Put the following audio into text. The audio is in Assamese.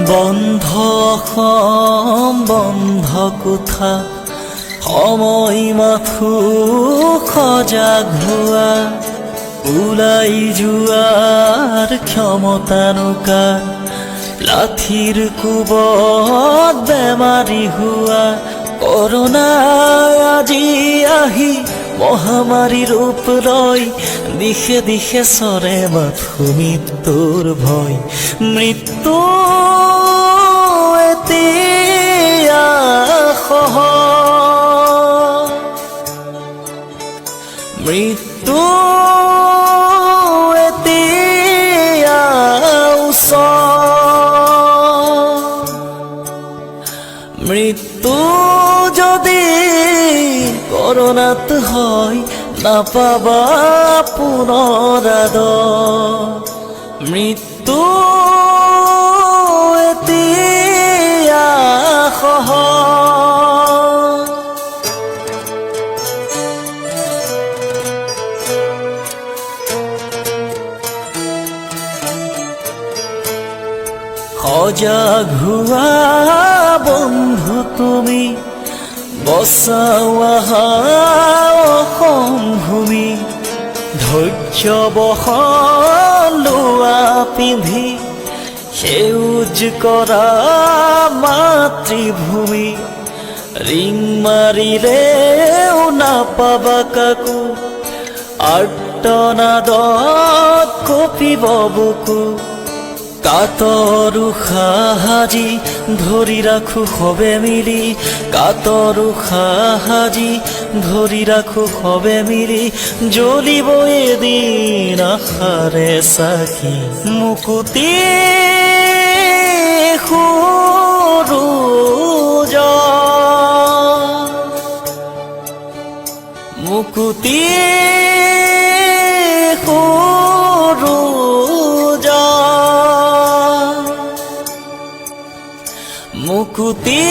বন্ধ অসম বন্ধ কোঠা সময় মাথো সজাগ হোৱা ওলাই যোৱাৰ ক্ষমতা নোকাৰ লাঠিৰ কোবত বেমাৰী হোৱা কৰোণা আজি আহি মহামাৰী ৰূপ লয় দিশে দিশে চৰে মাথো মৃত্যুৰ ভয় মৃত্যু এতিয়া সহজ মৃত্যু এতিয়া ওচৰ মৃত্যু যদি কৰোণাত হয় নাপাবা পুনৰ আদৰ মৃত্যু এতিয়া সহজ সজাগ হোৱা বন্ধু তুমি বচাওয়া অসম ভূমি ধৈৰ্য বহন লোৱা পিন্ধি সেউজ কৰা মাতৃভূমি ৰিং মাৰিলেও নাপাবা কাকো আৰ্তনাদত কঁপিব বুকু কাতৰ উশাহ আজি ধৰি ৰাখো সবে মিলি কাতৰ উশাহ আজি ধৰি ৰাখো সবে মিলি জ্বলিব এদিন আশাৰে চাকি মুকুতি সূৰুজ মুকুতি সূৰুজ মুকুতি